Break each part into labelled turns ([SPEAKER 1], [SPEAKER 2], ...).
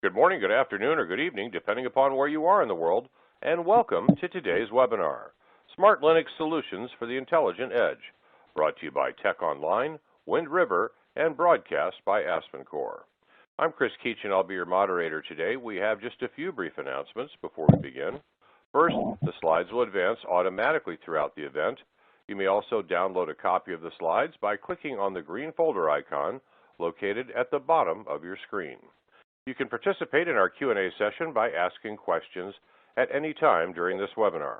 [SPEAKER 1] Good morning, good afternoon, or good evening, depending upon where you are in the world, and welcome to today's webinar, Smart Linux Solutions for the Intelligent Edge, brought to you by Tech Online, Wind River, and broadcast by AspenCore. I'm Chris Keach, and I'll be your moderator today. We have just a few brief announcements before we begin. First, the slides will advance automatically throughout the event. You may also download a copy of the slides by clicking on the green folder icon located at the bottom of your screen. You can participate in our Q&A session by asking questions at any time during this webinar.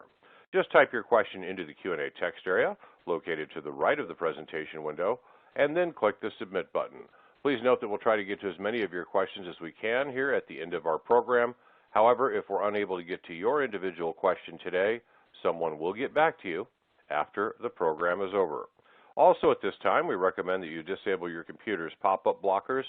[SPEAKER 1] Just type your question into the Q&A text area located to the right of the presentation window and then click the Submit button. Please note that we'll try to get to as many of your questions as we can here at the end of our program. However, if we're unable to get to your individual question today, someone will get back to you after the program is over. Also at this time, we recommend that you disable your computer's pop-up blockers,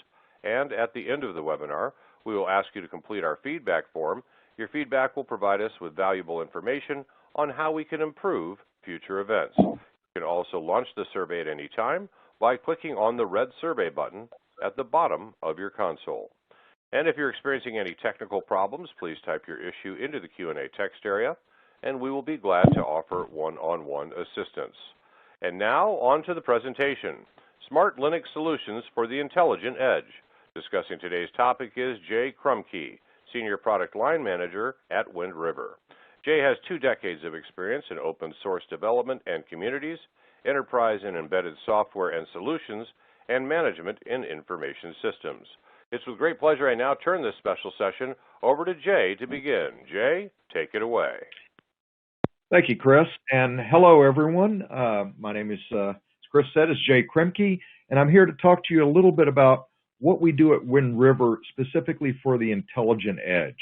[SPEAKER 1] and at the end of the webinar, we will ask you to complete our feedback form. Your feedback will provide us with valuable information on how we can improve future events. You can also launch the survey at any time by clicking on the red survey button at the bottom of your console. And if you're experiencing any technical problems, please type your issue into the Q&A text area, and we will be glad to offer one-on-one assistance. And now, on to the presentation, Smart Linux Solutions for the Intelligent Edge. Discussing today's topic is Jay Krumke, Senior Product Line Manager at Wind River. Jay has 2 decades of experience in open source development and communities, enterprise and embedded software and solutions, and management in information systems. It's with great pleasure I now turn this special session over to Jay to begin. Jay, take it away.
[SPEAKER 2] Thank you, Chris, and hello, everyone. My name is, as Chris said, is Jay Krumke, and I'm here to talk to you a little bit about what we do at Wind River specifically for the Intelligent Edge.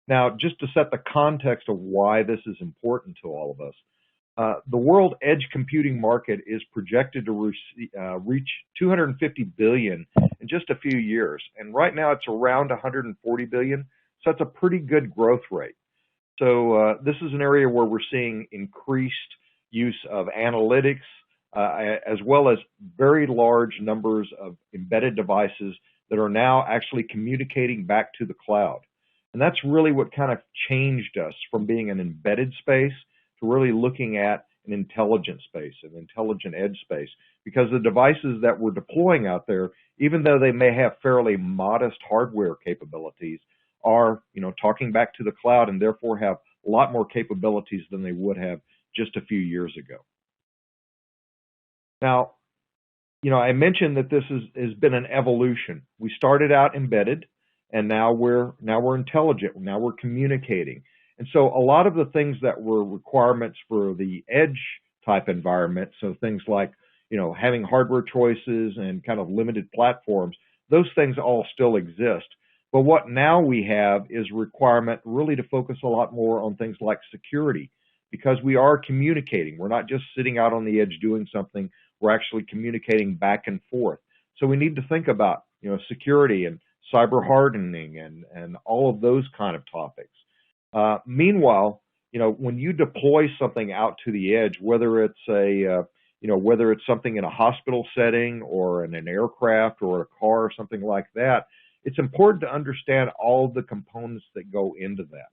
[SPEAKER 2] Now, just to set the context of why this is important to all of us, the world edge computing market is projected to reach $250 billion in just a few years, and right now it's around $140 billion, so that's a pretty good growth rate. So this is an area where we're seeing increased use of analytics, as well as very large numbers of embedded devices that are now actually communicating back to the cloud. And that's really what kind of changed us from being an embedded space to really looking at an intelligent space, an intelligent edge space, because the devices that we're deploying out there, even though they may have fairly modest hardware capabilities, are, talking back to the cloud and therefore have a lot more capabilities than they would have just a few years ago. Now, I mentioned that this has been an evolution. We started out embedded, and now we're intelligent. Now we're communicating. And so a lot of the things that were requirements for the edge type environment, so things like, having hardware choices and kind of limited platforms, those things all still exist. But what now we have is requirement really to focus a lot more on things like security, because we are communicating. We're not just sitting out on the edge doing something. We're actually communicating back and forth. So we need to think about, security and cyber hardening and all of those kind of topics. Meanwhile, when you deploy something out to the edge, whether it's whether it's something in a hospital setting or in an aircraft or a car or something like that, it's important to understand all of the components that go into that.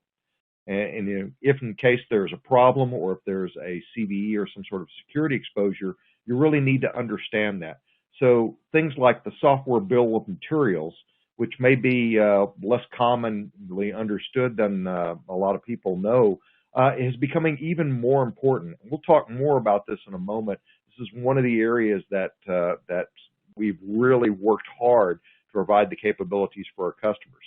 [SPEAKER 2] And if in case there's a problem or if there's a CVE or some sort of security exposure, you really need to understand that. So things like the software bill of materials, which may be less commonly understood than a lot of people know, is becoming even more important. We'll talk more about this in a moment. This is one of the areas that we've really worked hard to provide the capabilities for our customers.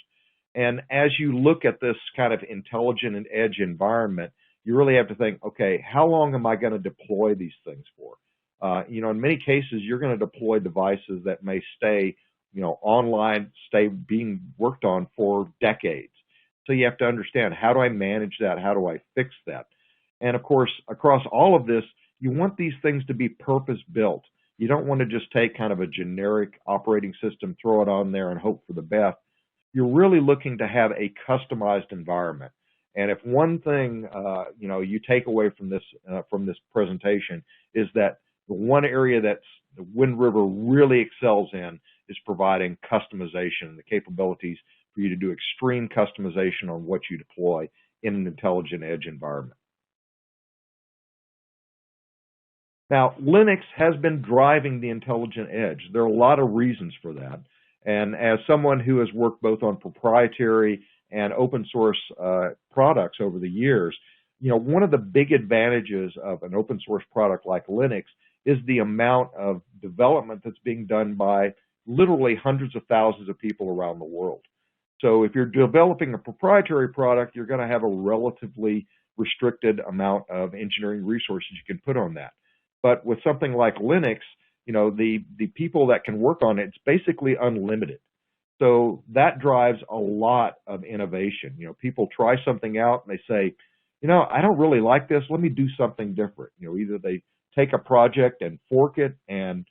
[SPEAKER 2] And as you look at this kind of intelligent and edge environment, you really have to think, okay, how long am I going to deploy these things for? In many cases, you're going to deploy devices that may stay, online, stay being worked on for decades. So you have to understand, how do I manage that? How do I fix that? And of course, across all of this, you want these things to be purpose-built. You don't want to just take kind of a generic operating system, throw it on there and hope for the best. You're really looking to have a customized environment. And if one thing, you take away from this presentation is that the one area that the Wind River really excels in is providing customization and the capabilities for you to do extreme customization on what you deploy in an intelligent edge environment. Now, Linux has been driving the intelligent edge. There are a lot of reasons for that. And as someone who has worked both on proprietary and open source products over the years, one of the big advantages of an open source product like Linux is the amount of development that's being done by literally hundreds of thousands of people around the world. So if you're developing a proprietary product, you're going to have a relatively restricted amount of engineering resources you can put on that. But with something like Linux, the people that can work on it, it's basically unlimited. So that drives a lot of innovation. People try something out and they say, I don't really like this. Let me do something different. Either they take a project and fork it and,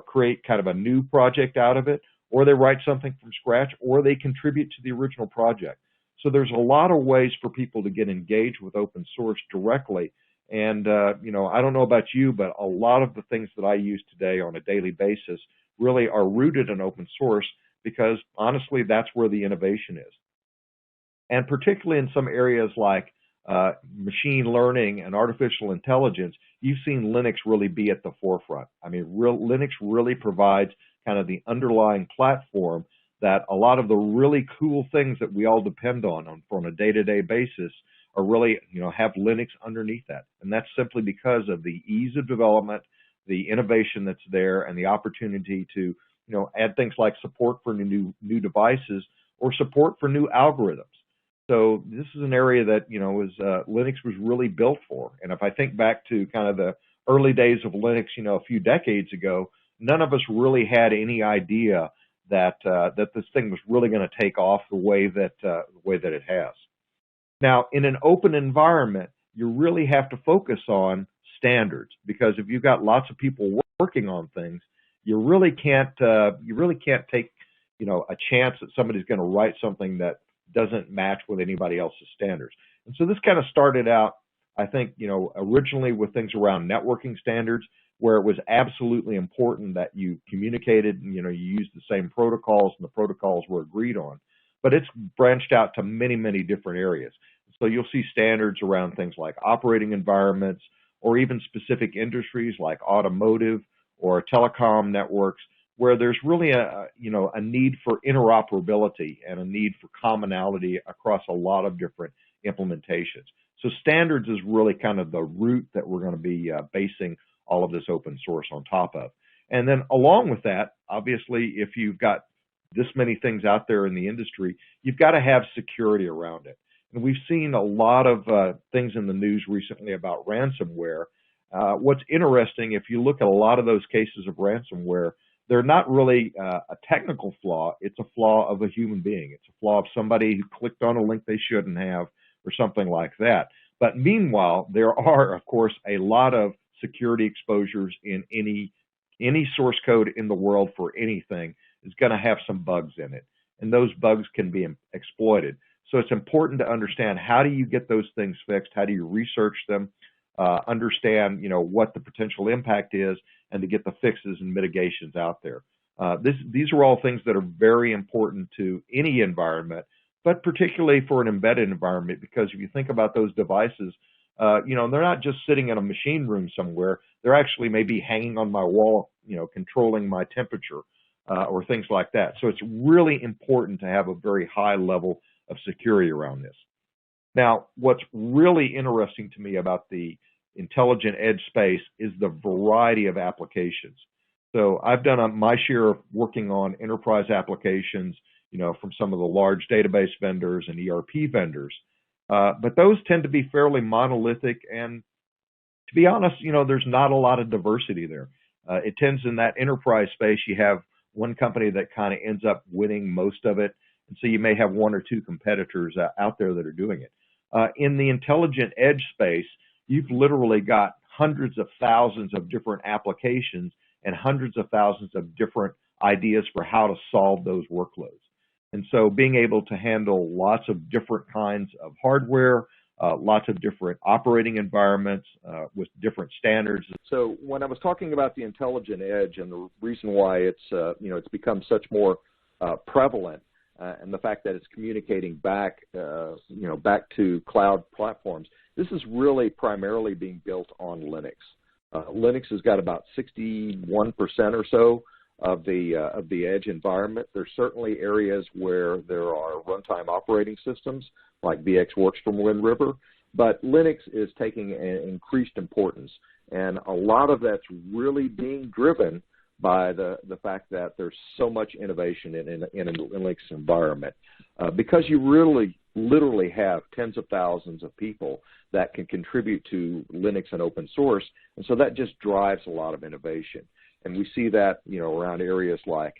[SPEAKER 2] create kind of a new project out of it, or they write something from scratch, or they contribute to the original project. So there's a lot of ways for people to get engaged with open source directly. And, I don't know about you, but a lot of the things that I use today on a daily basis really are rooted in open source because, honestly, that's where the innovation is. And particularly in some areas like machine learning and artificial intelligence, you've seen Linux really be at the forefront. I mean, Linux really provides kind of the underlying platform that a lot of the really cool things that we all depend on a day-to-day basis are really, have Linux underneath that. And that's simply because of the ease of development, the innovation that's there, and the opportunity to, add things like support for new devices or support for new algorithms. So this is an area that, Linux was really built for. And if I think back to kind of the early days of Linux, a few decades ago, none of us really had any idea that this thing was really going to take off the way that it has. Now, in an open environment, you really have to focus on standards, because if you've got lots of people working on things, you really can't take a chance that somebody's going to write something that doesn't match with anybody else's standards. And so this kind of started out, I think, originally with things around networking standards, where it was absolutely important that you communicated and, you used the same protocols and the protocols were agreed on. But it's branched out to many, many different areas. So you'll see standards around things like operating environments, or even specific industries like automotive or telecom networks, where there's really a need for interoperability and a need for commonality across a lot of different implementations. So standards is really kind of the root that we're going to be basing all of this open source on top of. And then along with that, obviously, if you've got this many things out there in the industry, you've got to have security around it. And we've seen a lot of things in the news recently about ransomware. What's interesting, if you look at a lot of those cases of ransomware, they're not really a technical flaw. It's a flaw of a human being. It's a flaw of somebody who clicked on a link they shouldn't have or something like that. But meanwhile, there are, of course, a lot of security exposures in any source code in the world for anything is going to have some bugs in it. And those bugs can be exploited. So it's important to understand, how do you get those things fixed? How do you research them? Understand, what the potential impact is, and to get the fixes and mitigations out there. These are all things that are very important to any environment, but particularly for an embedded environment, because if you think about those devices, they're not just sitting in a machine room somewhere. They're actually maybe hanging on my wall, controlling my temperature or things like that. So it's really important to have a very high level of security around this. Now, what's really interesting to me about the intelligent edge space is the variety of applications. So I've done my share of working on enterprise applications, from some of the large database vendors and ERP vendors. But those tend to be fairly monolithic, and to be honest, there's not a lot of diversity there. It tends, in that enterprise space, you have one company that kind of ends up winning most of it, and so you may have one or two competitors out there that are doing it. In the intelligent edge space, you've literally got hundreds of thousands of different applications and hundreds of thousands of different ideas for how to solve those workloads. And so being able to handle lots of different kinds of hardware, lots of different operating environments with different standards. So when I was talking about the intelligent edge and the reason why it's become such more prevalent, and the fact that it's communicating back, back to cloud platforms, this is really primarily being built on Linux. Linux has got about 61% or so of the edge environment. There's certainly areas where there are runtime operating systems, like VxWorks from Wind River, but Linux is taking an increased importance, and a lot of that's really being driven by the fact that there's so much innovation in a Linux environment. Because you really literally have tens of thousands of people that can contribute to Linux and open source, and so that just drives a lot of innovation. And we see that, around areas like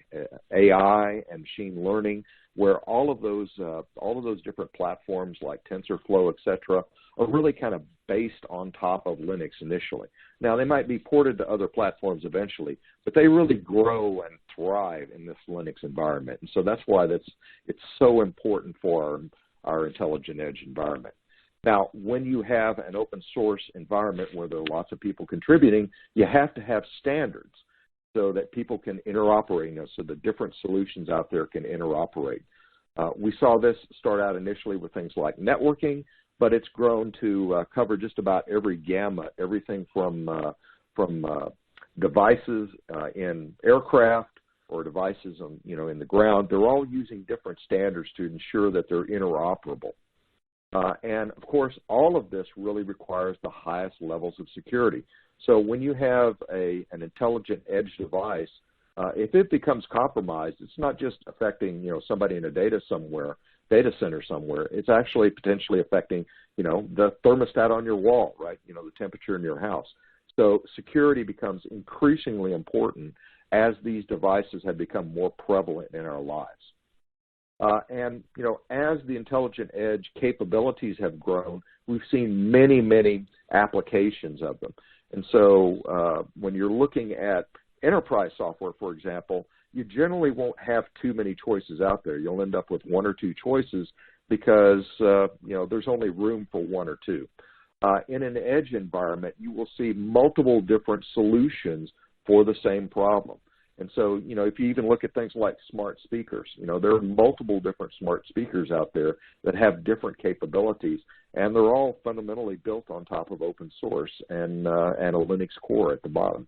[SPEAKER 2] AI and machine learning, where all of those different platforms like TensorFlow, et cetera, are really kind of based on top of Linux initially. Now, they might be ported to other platforms eventually, but they really grow and thrive in this Linux environment. And so that's why it's so important for our intelligent edge environment. Now, when you have an open source environment where there are lots of people contributing, you have to have standards so that people can interoperate, so the different solutions out there can interoperate. We saw this start out initially with things like networking, but it's grown to cover just about every gamut, everything from devices in aircraft or devices in the ground. They're all using different standards to ensure that they're interoperable. And of course, all of this really requires the highest levels of security. So when you have an intelligent edge device, if it becomes compromised, it's not just affecting somebody in a data center somewhere. It's actually potentially affecting the thermostat on your wall, right? The temperature in your house. So security becomes increasingly important as these devices have become more prevalent in our lives. And as the intelligent edge capabilities have grown, we've seen many, many applications of them. And so when you're looking at enterprise software, for example, you generally won't have too many choices out there. You'll end up with one or two choices because there's only room for one or two. In an edge environment, you will see multiple different solutions for the same problem. And so, if you even look at things like smart speakers, there are multiple different smart speakers out there that have different capabilities, and they're all fundamentally built on top of open source and a Linux core at the bottom.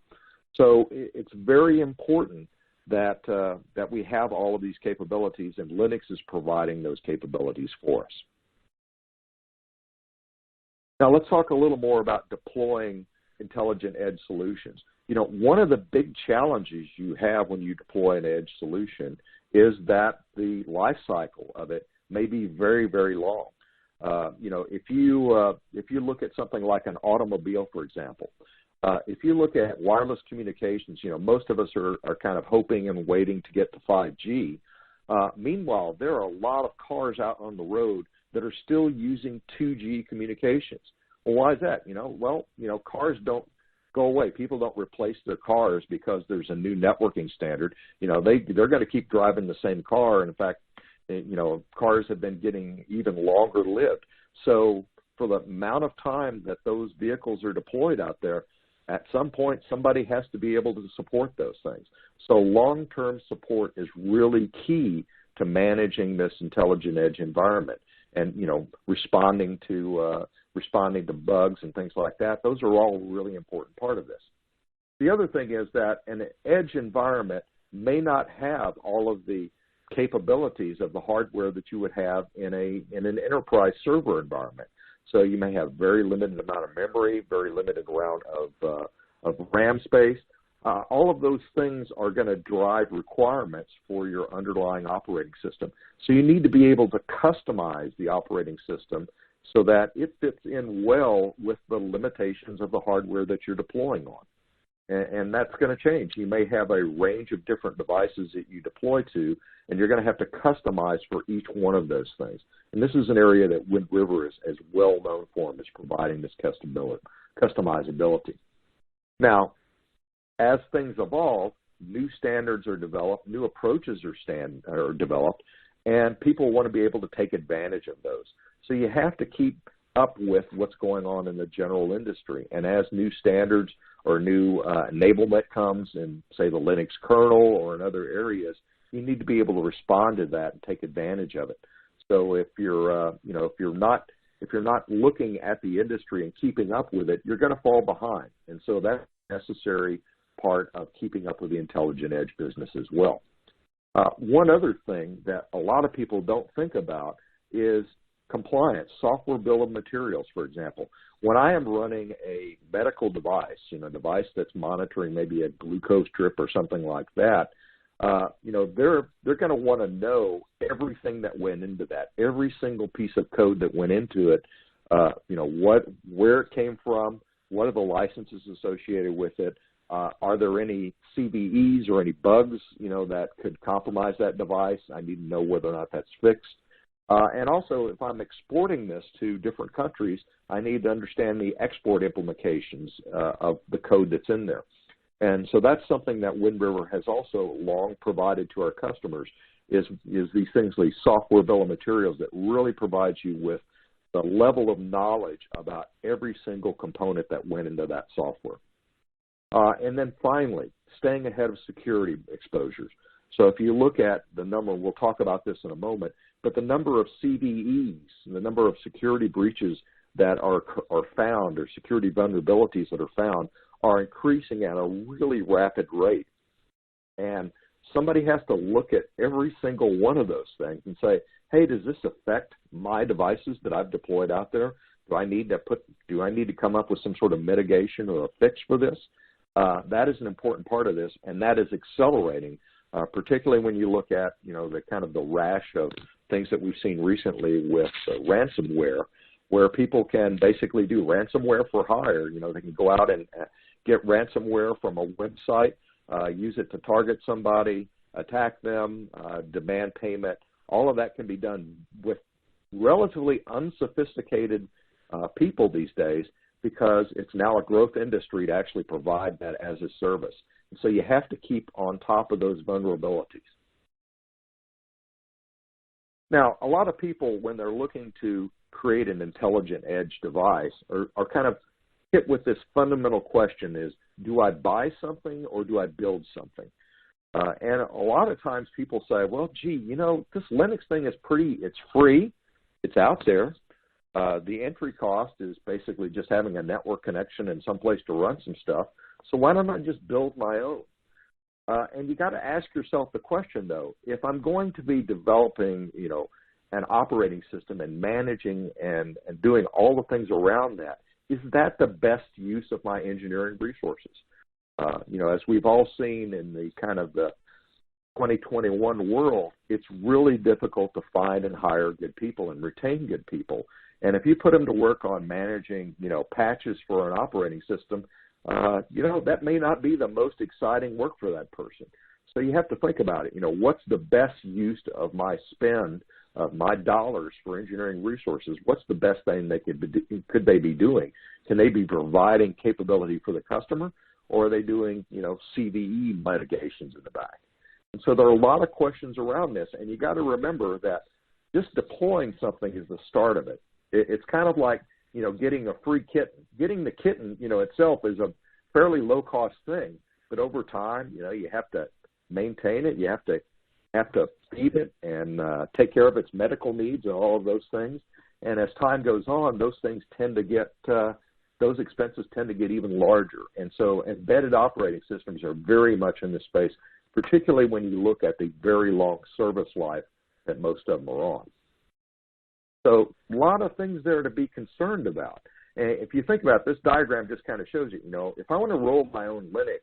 [SPEAKER 2] So it's very important that we have all of these capabilities, and Linux is providing those capabilities for us. Now let's talk a little more about deploying intelligent edge solutions. One of the big challenges you have when you deploy an edge solution is that the life cycle of it may be very, very long. If you look at something like an automobile, for example, if you look at wireless communications, most of us are kind of hoping and waiting to get to 5G. Meanwhile, there are a lot of cars out on the road that are still using 2G communications. Well, why is that? Cars don't go away. People don't replace their cars because there's a new networking standard. They're going to keep driving the same car. And in fact, cars have been getting even longer lived. So for the amount of time that those vehicles are deployed out there, at some point, somebody has to be able to support those things. So long-term support is really key to managing this intelligent edge environment and, responding to bugs and things like that. Those are all a really important part of this. The other thing is that an edge environment may not have all of the capabilities of the hardware that you would have in an enterprise server environment. So you may have very limited amount of memory, very limited amount of RAM space. All of those things are going to drive requirements for your underlying operating system. So you need to be able to customize the operating system so that it fits in well with the limitations of the hardware that you're deploying on. And that's going to change. You may have a range of different devices that you deploy to, and you're going to have to customize for each one of those things. And this is an area that Wind River is well known for, is providing this customizability. Now, as things evolve, new standards are developed, new approaches are developed, and people want to be able to take advantage of those. So you have to keep up with what's going on in the general industry. And as new standards or new enablement comes in, say, the Linux kernel or in other areas,
[SPEAKER 3] you need to be able to respond to that and take advantage of it. So if you're, if you're not looking at the industry and keeping up with it, you're going to fall behind. And so that's a necessary part of keeping up with the intelligent edge business as well. One other thing that a lot of people don't think about is compliance, software bill of materials, for example. When I am running a medical device, a device that's monitoring maybe a glucose drip or something like that, they're going to want to know everything that went into that, every single piece of code that went into it, where it came from, what are the licenses associated with it, are there any CVEs or any bugs, that could compromise that device? I need to know whether or not that's fixed. And also, if I'm exporting this to different countries, I need to understand the export implications of the code that's in there. And so that's something that Wind River has also long provided to our customers is these things, these software bill of materials that really provides you with the level of knowledge about every single component that went into that software. And then finally, staying ahead of security exposures. So if you look at the number, we'll talk about this in a moment, but the number of CVEs, the number of security breaches that are found or security vulnerabilities that are found are increasing at a really rapid rate. And somebody has to look at every single one of those things and say, hey, does this affect my devices that I've deployed out there? Do I need to come up with some sort of mitigation or a fix for this? That is an important part of this, and that is accelerating, particularly when you look at, the kind of the rash of things that we've seen recently with ransomware, where people can basically do ransomware for hire. They can go out and get ransomware from a website, use it to target somebody, attack them, demand payment. All of that can be done with relatively unsophisticated people these days, because it's now a growth industry to actually provide that as a service. And so you have to keep on top of those vulnerabilities. Now, a lot of people, when they're looking to create an intelligent edge device, are kind of hit with this fundamental question is, do I buy something or do I build something? And a lot of times people say, well, gee, this Linux thing is it's free, it's out there. The entry cost is basically just having a network connection and someplace to run some stuff. So why don't I just build my own? And you got to ask yourself the question, though, if I'm going to be developing, an operating system and managing and doing all the things around that, is that the best use of my engineering resources? As we've all seen in the kind of the 2021 world, it's really difficult to find and hire good people and retain good people. And if you put them to work on managing, patches for an operating system, that may not be the most exciting work for that person. So you have to think about it. What's the best use of my spend, of my dollars for engineering resources? What's the best thing could they be doing? Can they be providing capability for the customer, or are they doing, CVE mitigations in the back? And so there are a lot of questions around this, and you got to remember that just deploying something is the start of it. It's kind of like, getting a free kitten. Getting the kitten, itself is a fairly low-cost thing, but over time, you have to maintain it. You have to feed it and take care of its medical needs and all of those things. And as time goes on, those things tend to get those expenses tend to get even larger. And so embedded operating systems are very much in this space, particularly when you look at the very long service life that most of them are on. So a lot of things there to be concerned about. And if you think about it, this diagram just kind of shows you, if I want to roll my own Linux,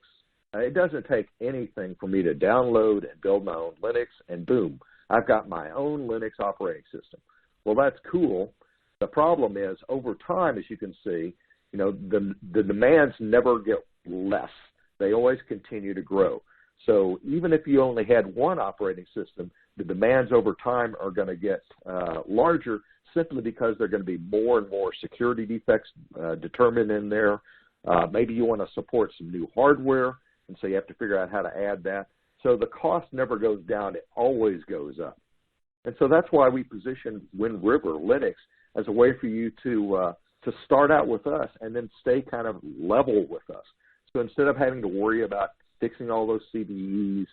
[SPEAKER 3] it doesn't take anything for me to download and build my own Linux, and boom, I've got my own Linux operating system. Well, that's cool. The problem is, over time, as you can see, the demands never get less. They always continue to grow. So even if you only had one operating system, the demands over time are going to get larger, simply because there are going to be more and more security defects determined in there. Maybe you want to support some new hardware, and so you have to figure out how to add that. So the cost never goes down, it always goes up. And so that's why we position Wind River Linux as a way for you to start out with us and then stay kind of level with us. So instead of having to worry about fixing all those CVEs,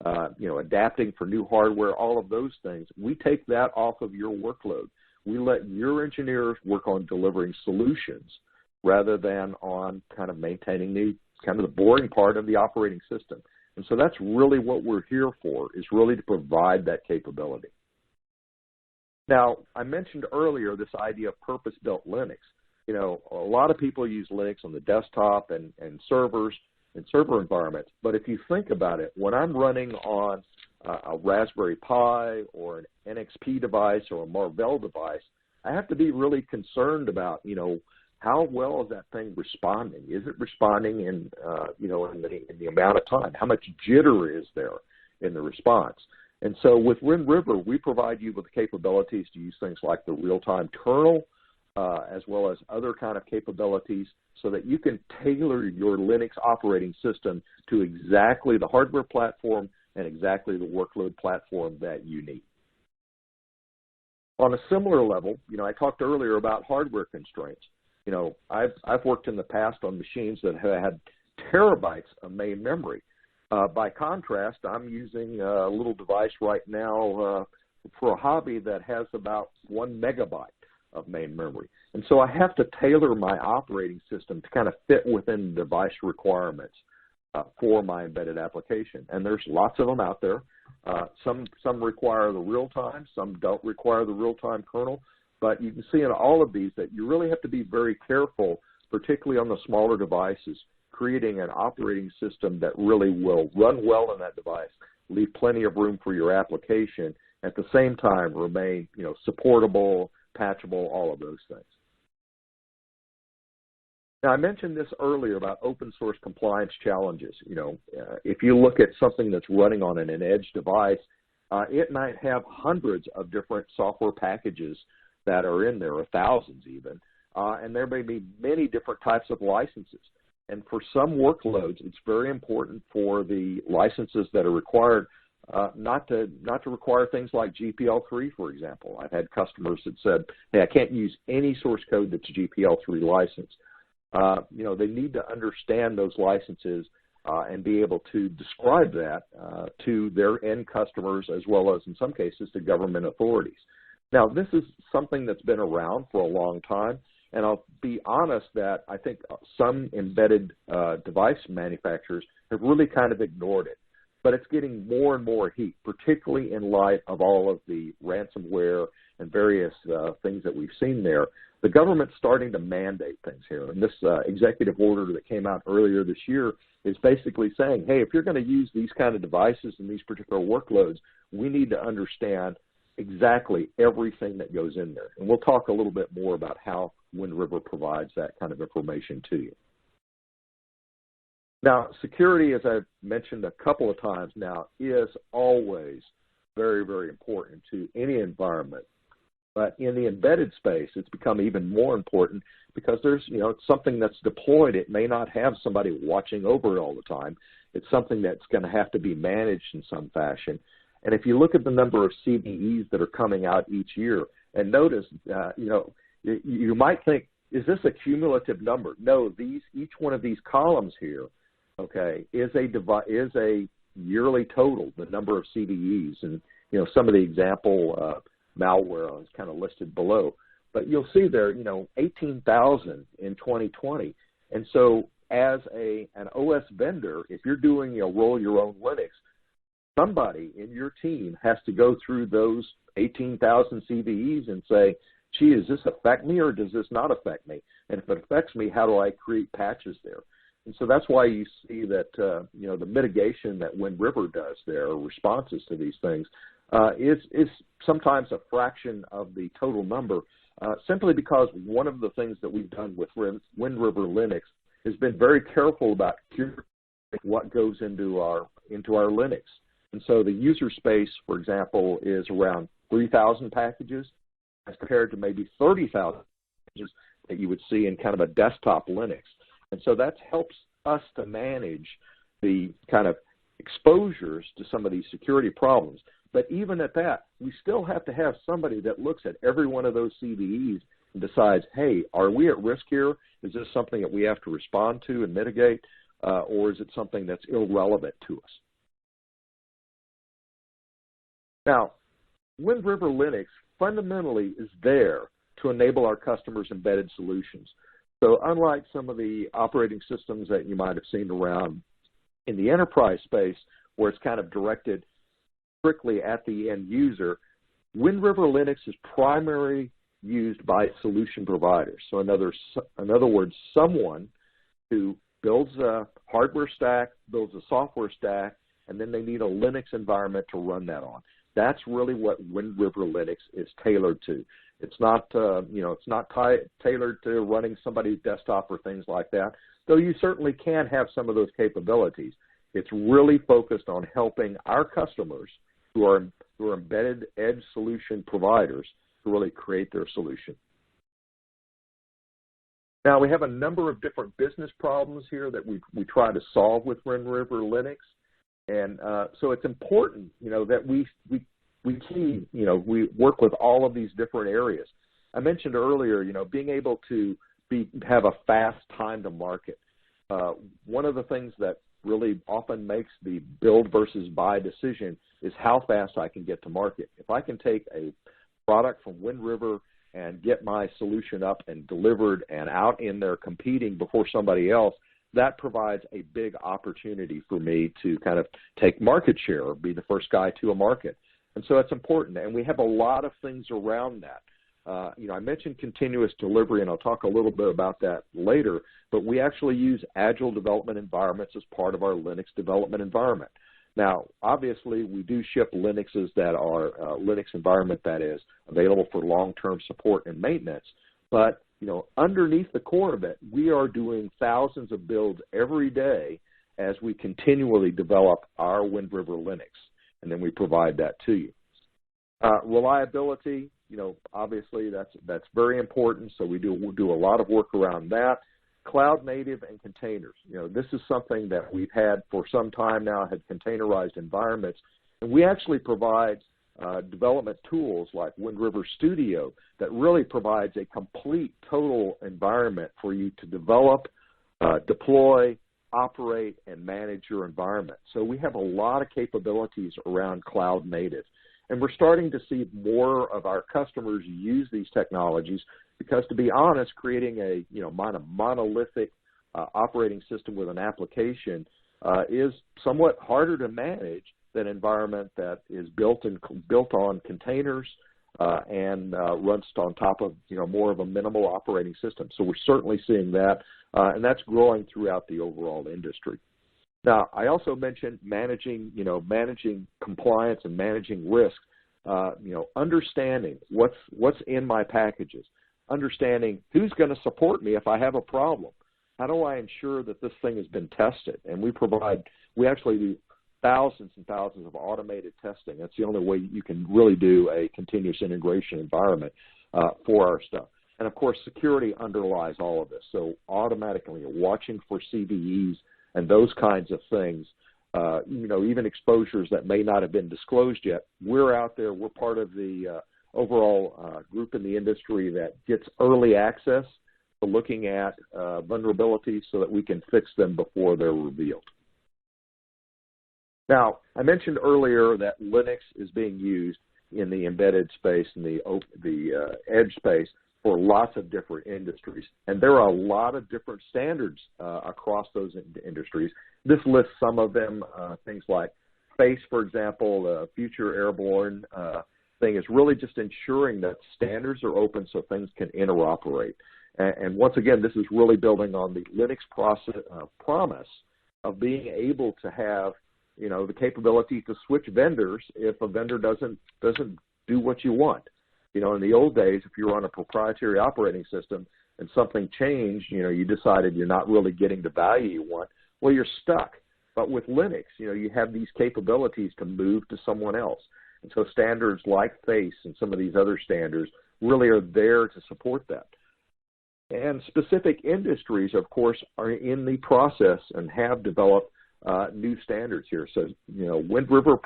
[SPEAKER 3] adapting for new hardware, all of those things. We take that off of your workload. We let your engineers work on delivering solutions rather than on kind of maintaining the boring part of the operating system. And so that's really what we're here for, is really to provide that capability. Now, I mentioned earlier this idea of purpose-built Linux. A lot of people use Linux on the desktop and servers and server environments, but if you think about it, when I'm running on a Raspberry Pi or an NXP device or a Marvell device, I have to be really concerned about, how well is that thing responding? Is it responding in the amount of time? How much jitter is there in the response? And so with Wind River, we provide you with the capabilities to use things like the real-time kernel, as well as other kind of capabilities, so that you can tailor your Linux operating system to exactly the hardware platform and exactly the workload platform that you need. On a similar level, I talked earlier about hardware constraints. I've worked in the past on machines that have had terabytes of main memory. By contrast, I'm using a little device right now for a hobby that has about 1 megabyte of main memory. And so I have to tailor my operating system to kind of fit within the device requirements for my embedded application. And there's lots of them out there. Some require the real-time, some don't require the real-time kernel. But you can see in all of these that you really have to be very careful, particularly on the smaller devices, creating an operating system that really will run well in that device, leave plenty of room for your application, at the same time remain, supportable, patchable, all of those things. Now, I mentioned this earlier about open source compliance challenges. If you look at something that's running on an edge device, it might have hundreds of different software packages that are in there, or thousands even, and there may be many different types of licenses. And for some workloads, it's very important for the licenses that are required not to require things like GPL3, for example. I've had customers that said, hey, I can't use any source code that's GPL3 licensed. They need to understand those licenses and be able to describe that to their end customers, as well as, in some cases, to government authorities. Now, this is something that's been around for a long time, and I'll be honest that I think some embedded device manufacturers have really kind of ignored it. But it's getting more and more heat, particularly in light of all of the ransomware and various things that we've seen there. The government's starting to mandate things here, and this executive order that came out earlier this year is basically saying, hey, if you're going to use these kind of devices and these particular workloads, we need to understand exactly everything that goes in there. And we'll talk a little bit more about how Wind River provides that kind of information to you. Now, security, as I've mentioned a couple of times now, is always very, very important to any environment. But in the embedded space, it's become even more important because there's, something that's deployed. It may not have somebody watching over it all the time. It's something that's going to have to be managed in some fashion. And if you look at the number of CVEs that are coming out each year, and notice, you might think, is this a cumulative number? No, each one of these columns here, okay, is a yearly total, the number of CVEs, and some of the example malware is kind of listed below. But you'll see there, 18,000 in 2020, and so as an OS vendor, if you're doing roll your own Linux, somebody in your team has to go through those 18,000 CVEs and say, gee, does this affect me or does this not affect me? And if it affects me, how do I create patches there? And so that's why you see that, the mitigation that Wind River does there, or responses to these things, is sometimes a fraction of the total number, simply because one of the things that we've done with Wind River Linux has been very careful about what goes into our Linux. And so the user space, for example, is around 3,000 packages as compared to maybe 30,000 packages that you would see in kind of a desktop Linux. And so that helps us to manage the kind of exposures to some of these security problems. But even at that, we still have to have somebody that looks at every one of those CVEs and decides, hey, are we at risk here? Is this something that we have to respond to and mitigate, or is it something that's irrelevant to us? Now, Wind River Linux fundamentally is there to enable our customers' embedded solutions. So unlike some of the operating systems that you might have seen around in the enterprise space, where it's kind of directed strictly at the end user, Wind River Linux is primarily used by solution providers. So in other words, someone who builds a hardware stack, builds a software stack, and then they need a Linux environment to run that on. That's really what Wind River Linux is tailored to. It's not, it's not tailored to running somebody's desktop or things like that, though you certainly can have some of those capabilities. It's really focused on helping our customers who are embedded edge solution providers to really create their solution. Now, we have a number of different business problems here that we try to solve with Wind River Linux. And so it's important, that we work with all of these different areas. I mentioned earlier, being able to have a fast time to market. One of the things that really often makes the build versus buy decision is how fast I can get to market. If I can take a product from Wind River and get my solution up and delivered and out in there competing before somebody else, that provides a big opportunity for me to kind of take market share or be the first guy to a market. And so that's important, and we have a lot of things around that. I mentioned continuous delivery, and I'll talk a little bit about that later, but we actually use agile development environments as part of our Linux development environment. Now, obviously, we do ship Linuxes that are Linux environment that is available for long-term support and maintenance, but underneath the core of it, we are doing thousands of builds every day as we continually develop our Wind River Linux, and then we provide that to you. Reliability, obviously that's very important, so we do a lot of work around that. Cloud native and containers. This is something that we've had for some time now, had containerized environments, and we actually provide development tools like Wind River Studio that really provides a complete, total environment for you to develop, deploy, operate, and manage your environment. So we have a lot of capabilities around cloud native. And we're starting to see more of our customers use these technologies because, to be honest, creating a monolithic operating system with an application is somewhat harder to manage than an environment that is built on containers and runs on top of more of a minimal operating system. So we're certainly seeing that, and that's growing throughout the overall industry. Now, I also mentioned managing compliance and managing risk. Understanding what's in my packages, understanding who's going to support me if I have a problem. How do I ensure that this thing has been tested? And we actually do thousands and thousands of automated testing. That's the only way you can really do a continuous integration environment for our stuff. And of course, security underlies all of this. So automatically watching for CVEs and those kinds of things, even exposures that may not have been disclosed yet. We're out there. We're part of the overall group in the industry that gets early access to looking at vulnerabilities so that we can fix them before they're revealed. Now, I mentioned earlier that Linux is being used in the embedded space and the edge space for lots of different industries. And there are a lot of different standards across those industries. This lists some of them, things like FACE, for example, the Future Airborne thing is really just ensuring that standards are open so things can interoperate. And once again, this is really building on the Linux promise of being able to have the capability to switch vendors if a vendor doesn't do what you want. In the old days, if you were on a proprietary operating system and something changed, you decided you're not really getting the value you want, well, you're stuck. But with Linux, you have these capabilities to move to someone else. And so standards like FACE and some of these other standards really are there to support that. And specific industries, of course, are in the process and have developed new standards here. So, Wind River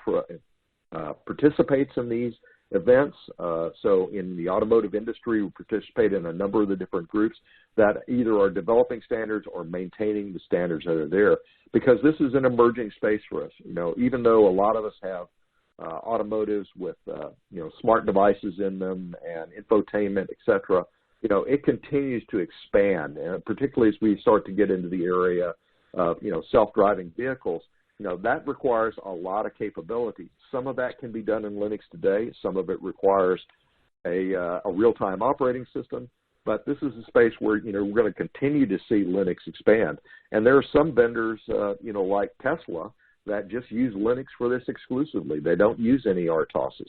[SPEAKER 3] participates in these events. So in the automotive industry, we participate in a number of the different groups that either are developing standards or maintaining the standards that are there, because this is an emerging space for us. Even though a lot of us have automotives with smart devices in them and infotainment, etc. It continues to expand, and particularly as we start to get into the area of self-driving vehicles. That requires a lot of capability. Some of that can be done in Linux today. Some of it requires a real-time operating system. But this is a space where we're going to continue to see Linux expand. And there are some vendors, like Tesla, that just use Linux for this exclusively. They don't use any RTOSes.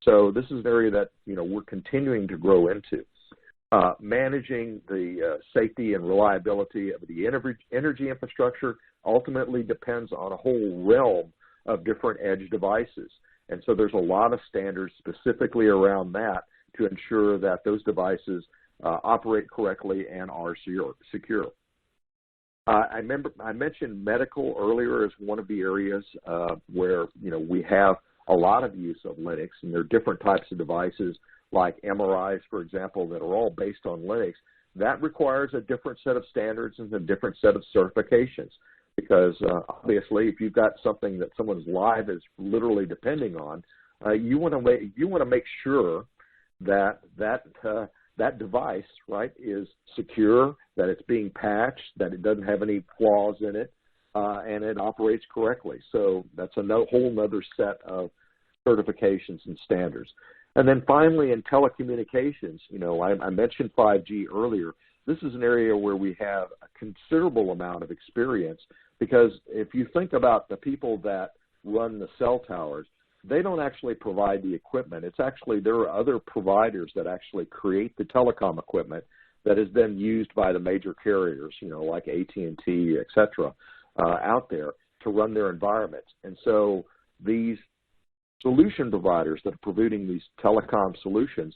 [SPEAKER 3] So this is an area that we're continuing to grow into. Managing the safety and reliability of the energy infrastructure ultimately depends on a whole realm of different edge devices. And so there's a lot of standards specifically around that to ensure that those devices operate correctly and are secure. I mentioned medical earlier as one of the areas where we have a lot of use of Linux, and there are different types of devices like MRIs, for example, that are all based on Linux. That requires a different set of standards and a different set of certifications, because obviously, if you've got something that someone's life is literally depending on, you want to make sure that that device, right, is secure, that it's being patched, that it doesn't have any flaws in it, and it operates correctly. So that's a whole other set of certifications and standards. And then finally, in telecommunications, I mentioned 5G earlier. This is an area where we have a considerable amount of experience, because if you think about the people that run the cell towers, they don't actually provide the equipment. It's actually, there are other providers that actually create the telecom equipment that is then used by the major carriers, like AT&T, et cetera, out there to run their environments. And so these solution providers that are providing these telecom solutions,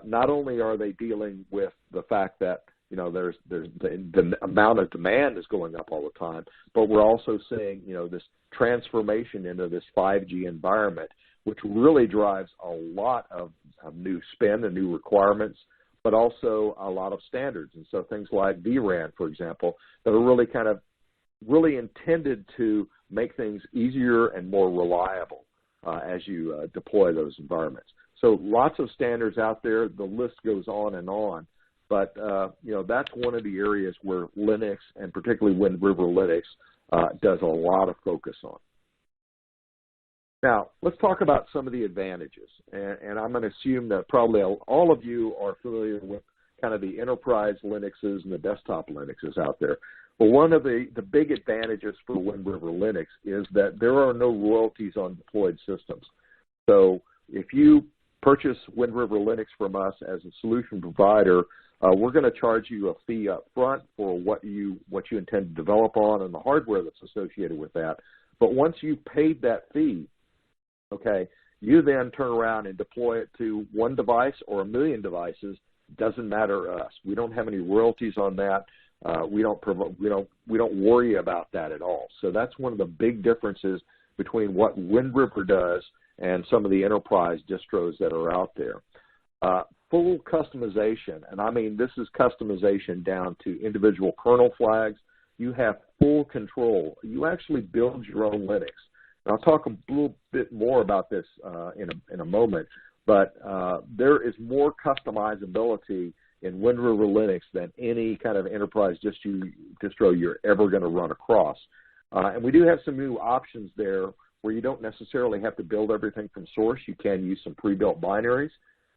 [SPEAKER 3] not only are they dealing with the fact that there's the amount of demand is going up all the time, but we're also seeing this transformation into this 5G environment, which really drives a lot of new spend and new requirements, but also a lot of standards. And so things like vRAN, for example, that are really intended to make things easier and more reliable as you deploy those environments. So lots of standards out there. The list goes on and on. But, that's one of the areas where Linux, and particularly Wind River Linux, does a lot of focus on. Now, let's talk about some of the advantages. And I'm going to assume that probably all of you are familiar with kind of the enterprise Linuxes and the desktop Linuxes out there. But one of the big advantages for Wind River Linux is that there are no royalties on deployed systems. So if you purchase Wind River Linux from us as a solution provider, we're going to charge you a fee up front for what you intend to develop on and the hardware that's associated with that. But once you've paid that fee, okay, you then turn around and deploy it to one device or 1 million devices. Doesn't matter to us. We don't have any royalties on that. We don't worry about that at all. So that's one of the big differences between what Wind River does and some of the enterprise distros that are out there. Full customization, and I mean this is customization down to individual kernel flags. You have full control. You actually build your own Linux. And I'll talk a little bit more about this in a moment, but there is more customizability in Wind River Linux than any kind of enterprise distro you're ever going to run across. And we do have some new options there where you don't necessarily have to build everything from source. You can use some pre-built binaries,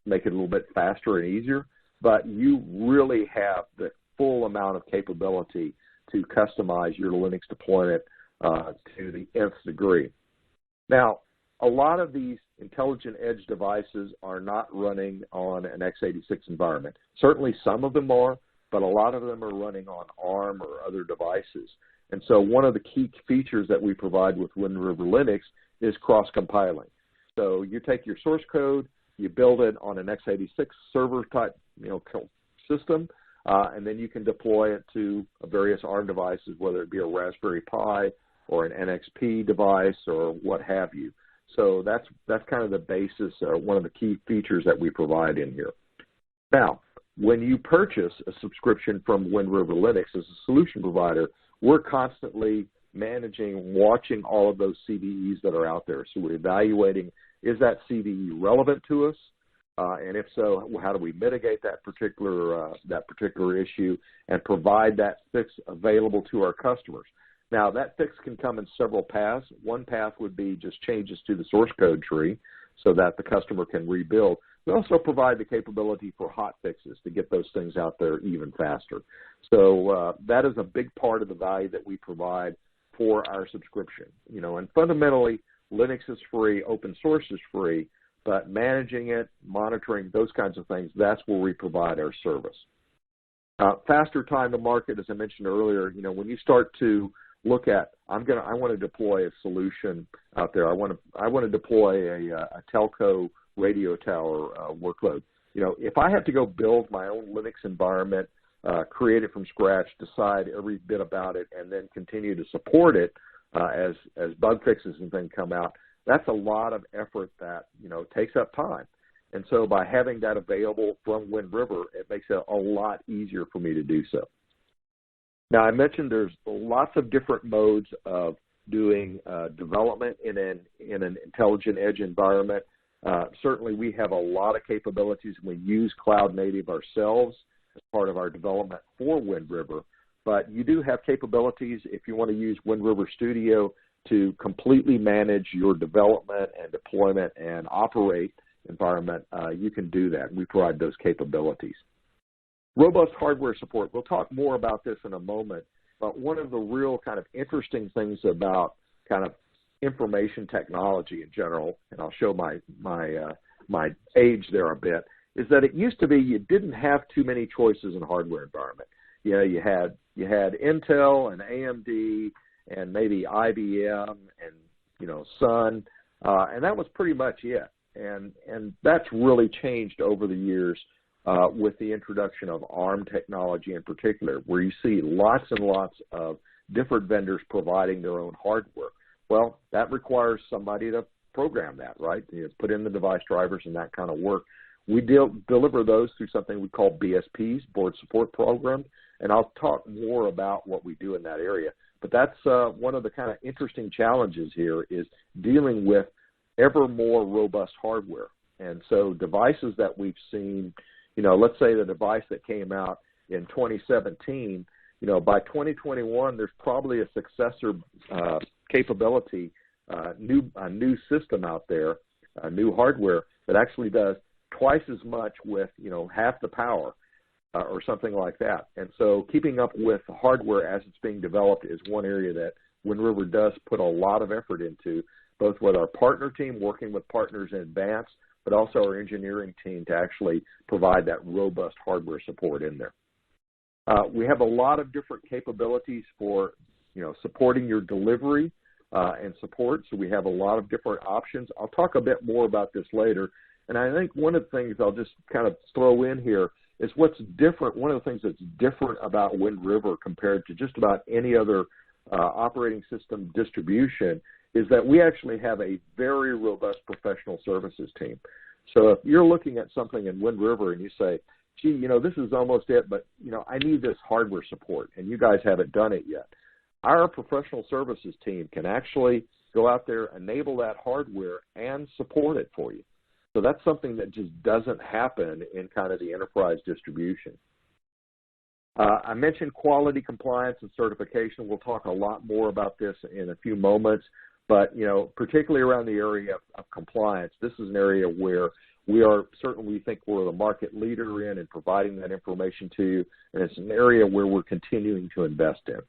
[SPEAKER 3] make it a little bit faster and easier, but you really have the full amount of capability to customize your Linux deployment to the nth degree. Now, a lot of these intelligent edge devices are not running on an x86 environment. Certainly some of them are, but a lot of them are running on ARM or other devices. And so one of the key features that we provide with Wind River Linux is cross-compiling. So you take your source code, you build it on an x86 server type system, and then you can deploy it to various ARM devices, whether it be a Raspberry Pi or an NXP device or what have you. So that's kind of the basis, one of the key features that we provide in here. Now, when you purchase a subscription from Wind River Linux as a solution provider, we're constantly managing, watching all of those CVEs that are out there. So we're evaluating, is that CVE relevant to us? And if so, how do we mitigate that particular issue and provide that fix available to our customers? Now, that fix can come in several paths. One path would be just changes to the source code tree so that the customer can rebuild. We also provide the capability for hot fixes to get those things out there even faster. So that is a big part of the value that we provide for our subscription. You know, and fundamentally, Linux is free, open source is free, but managing it, monitoring, those kinds of things, that's where we provide our service. Faster time to market, as I mentioned earlier, you know, when you start to look at, I want to deploy a solution out there. I want to deploy a telco radio tower workload. You know, if I have to go build my own Linux environment, create it from scratch, decide every bit about it, and then continue to support it as bug fixes and things come out, that's a lot of effort that, you know, takes up time. And so by having that available from Wind River, it makes it a lot easier for me to do so. Now, I mentioned there's lots of different modes of doing development in an intelligent edge environment. Certainly, we have a lot of capabilities. We use cloud native ourselves as part of our development for Wind River. But you do have capabilities if you want to use Wind River Studio to completely manage your development and deployment and operate environment. You can do that. We provide those capabilities. Robust hardware support. We'll talk more about this in a moment, but one of the real kind of interesting things about kind of information technology in general, and I'll show my age there a bit, is that it used to be you didn't have too many choices in a hardware environment. You know, you had Intel and AMD and maybe IBM and, you know, Sun, and that was pretty much it. And that's really changed over the years with the introduction of ARM technology in particular, where you see lots and lots of different vendors providing their own hardware. Well, that requires somebody to program that, right? You know, put in the device drivers and that kind of work. We deliver those through something we call BSPs, Board Support Program, and I'll talk more about what we do in that area. But that's one of the kind of interesting challenges here is dealing with ever more robust hardware. And so devices that we've seen, you know, let's say the device that came out in 2017, you know, by 2021, there's probably a successor capability, a new system out there, new hardware that actually does twice as much with, you know, half the power or something like that. And so keeping up with the hardware as it's being developed is one area that Wind River does put a lot of effort into, both with our partner team, working with partners in advance, but also our engineering team to actually provide that robust hardware support in there. We have a lot of different capabilities for, you know, supporting your delivery and support. So we have a lot of different options. I'll talk a bit more about this later. And I think one of the things I'll just kind of throw in here is what's different. One of the things that's different about Wind River compared to just about any other operating system distribution is that we actually have a very robust professional services team. So if you're looking at something in Wind River and you say, gee, you know, this is almost it, but, you know, I need this hardware support, and you guys haven't done it yet, our professional services team can actually go out there, enable that hardware, and support it for you. So that's something that just doesn't happen in kind of the enterprise distribution. I mentioned quality, compliance, and certification. We'll talk a lot more about this in a few moments. But, you know, particularly around the area of compliance, this is an area where we think we're the market leader in providing that information to you, and it's an area where we're continuing to invest in.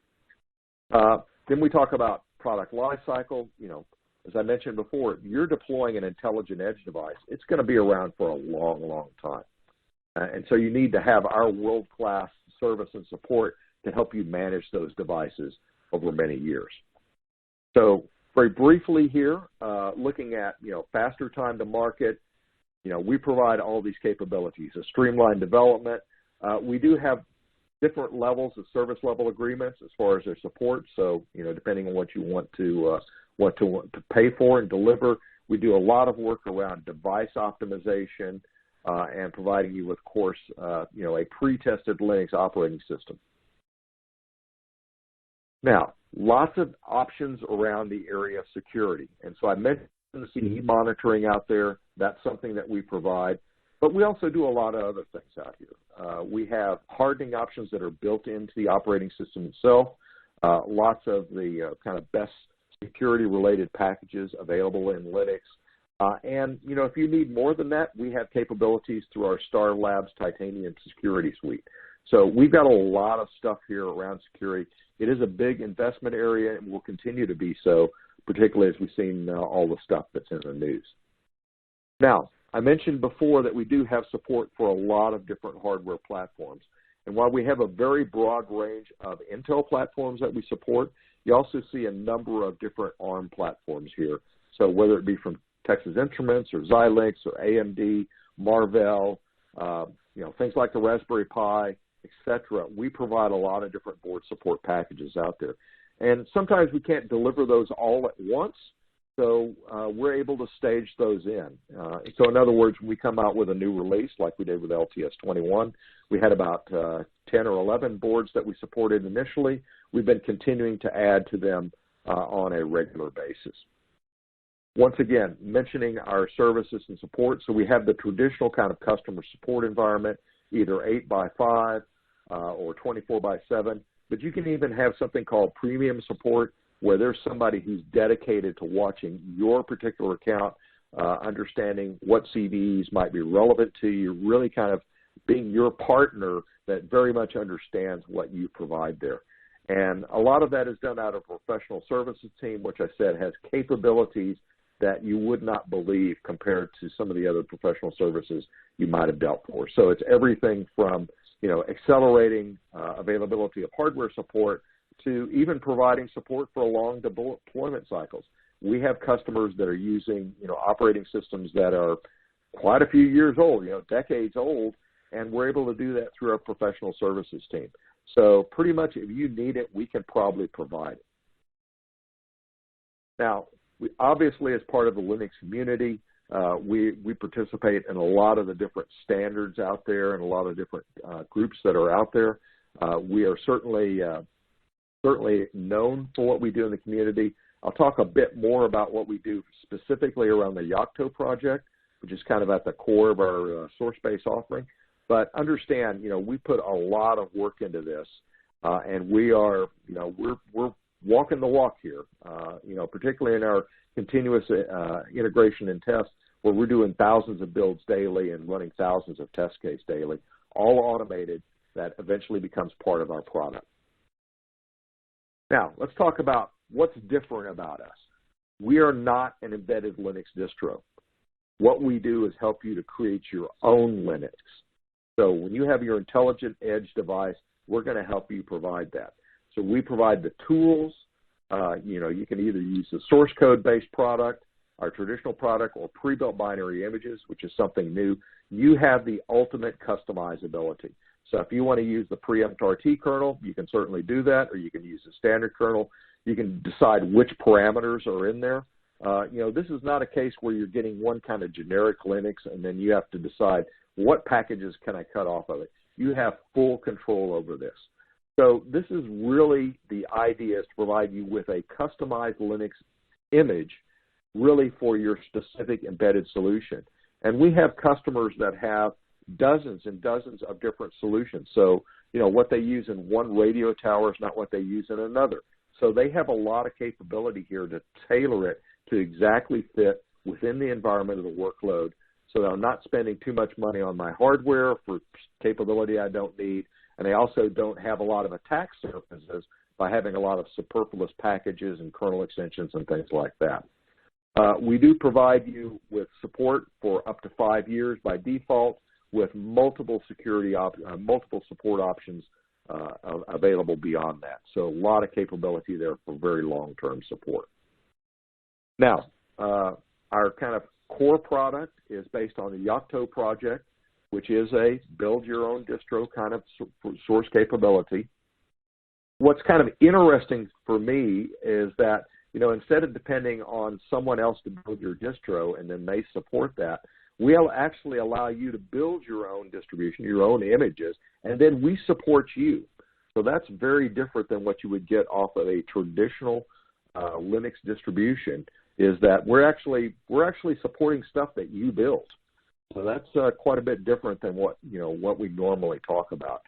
[SPEAKER 3] Then we talk about product lifecycle. You know, as I mentioned before, you're deploying an intelligent edge device. It's going to be around for a long, long time. And so you need to have our world-class service and support to help you manage those devices over many years. So very briefly here, looking at, you know, faster time to market, you know, we provide all these capabilities, a streamlined development. We do have different levels of service level agreements as far as their support. So, you know, depending on what you want to pay for and deliver, we do a lot of work around device optimization and providing you with, of course, you know, a pre-tested Linux operating system. Now, lots of options around the area of security. And so I mentioned the CE monitoring out there. That's something that we provide. But we also do a lot of other things out here. We have hardening options that are built into the operating system itself. Lots of the kind of best security-related packages available in Linux. And, you know, if you need more than that, we have capabilities through our Star Labs Titanium Security Suite. So we've got a lot of stuff here around security. It is a big investment area and will continue to be so, particularly as we've seen all the stuff that's in the news. Now, I mentioned before that we do have support for a lot of different hardware platforms. And while we have a very broad range of Intel platforms that we support, you also see a number of different ARM platforms here. So whether it be from Texas Instruments or Xilinx or AMD, Marvell, you know, things like the Raspberry Pi, etc. We provide a lot of different board support packages out there. And sometimes we can't deliver those all at once, so we're able to stage those in. So in other words, when we come out with a new release, like we did with LTS-21, we had about 10 or 11 boards that we supported initially. We've been continuing to add to them on a regular basis. Once again, mentioning our services and support, so we have the traditional kind of customer support environment, either 8x5 or 24x7, but you can even have something called premium support, where there's somebody who's dedicated to watching your particular account, understanding what CVEs might be relevant to you, really kind of being your partner that very much understands what you provide there. And a lot of that is done out of a professional services team, which I said has capabilities that you would not believe compared to some of the other professional services you might have dealt for. So it's everything from, you know, accelerating availability of hardware support to even providing support for long deployment cycles. We have customers that are using, you know, operating systems that are quite a few years old, you know, decades old, and we're able to do that through our professional services team. So pretty much if you need it, we can probably provide it. Now, we obviously, as part of the Linux community, we participate in a lot of the different standards out there and a lot of different groups that are out there. We are certainly known for what we do in the community. I'll talk a bit more about what we do specifically around the Yocto project, which is kind of at the core of our source-based offering. But understand, you know, we put a lot of work into this, and we are, you know, we're walking the walk here, you know, particularly in our continuous integration and tests, where we're doing thousands of builds daily and running thousands of test cases daily, all automated, that eventually becomes part of our product. Now, let's talk about what's different about us. We are not an embedded Linux distro. What we do is help you to create your own Linux. So when you have your intelligent edge device, we're going to help you provide that. So we provide the tools. You know, you can either use the source code-based product, our traditional product, or pre-built binary images, which is something new. You have the ultimate customizability. So if you want to use the Preempt RT kernel, you can certainly do that, or you can use the standard kernel. You can decide which parameters are in there. You know, this is not a case where you're getting one kind of generic Linux and then you have to decide what packages can I cut off of it. You have full control over this. So this is really the idea, is to provide you with a customized Linux image really for your specific embedded solution. And we have customers that have dozens and dozens of different solutions. So, you know, what they use in one radio tower is not what they use in another. So they have a lot of capability here to tailor it to exactly fit within the environment of the workload, so that I'm not spending too much money on my hardware for capability I don't need, and I also don't have a lot of attack surfaces by having a lot of superfluous packages and kernel extensions and things like that. We do provide you with support for up to 5 years by default, with multiple multiple support options available beyond that. So a lot of capability there for very long-term support. Now, our kind of core product is based on the Yocto project, which is a build-your-own distro kind of source capability. What's kind of interesting for me is that, you know, instead of depending on someone else to build your distro and then they support that, we'll actually allow you to build your own distribution, your own images, and then we support you. So that's very different than what you would get off of a traditional Linux distribution, is that we're actually supporting stuff that you build. So that's quite a bit different than what we normally talk about